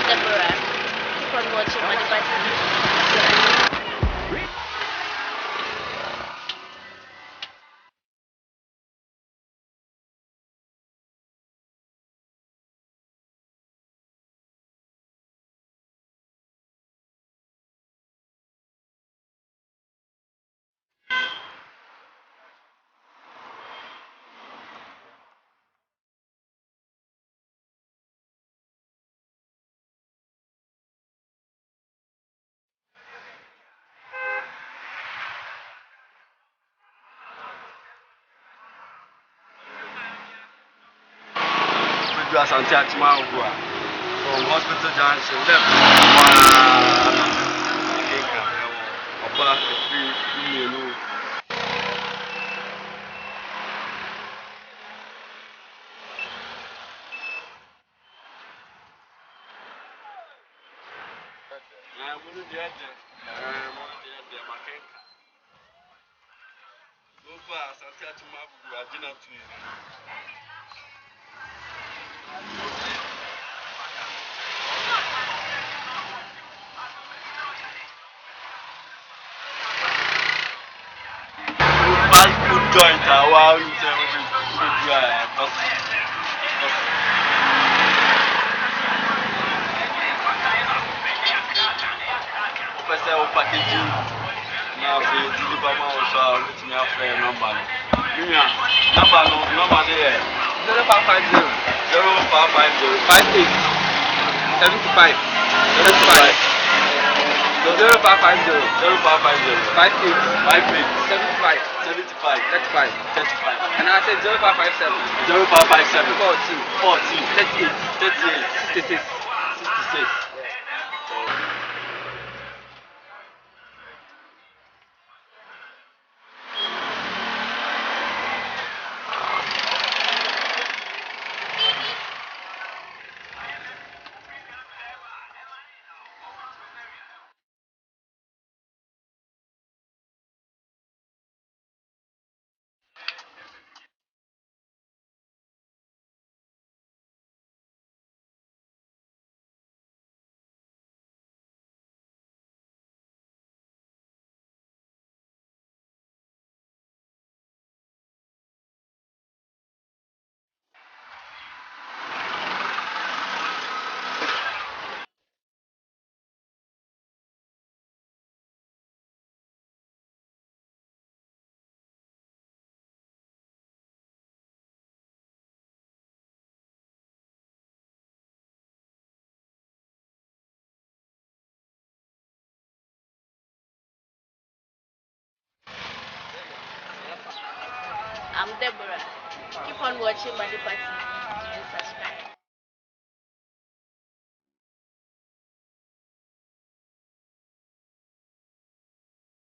Deborah. Keep on watching Madiba TV. Asante Achimahua from Hospital Junction left. Wow. Oba free menu. Asante Achimahua Jina tu. Fast food joint, wow, you say we packaging. Now, we deliver more, so let me have a number. Number there. 0550 0550 58 75 75 0550 58 75 35 and I said 0557 14 38 66. I'm Deborah. Keep on watching Madiba TV and subscribe.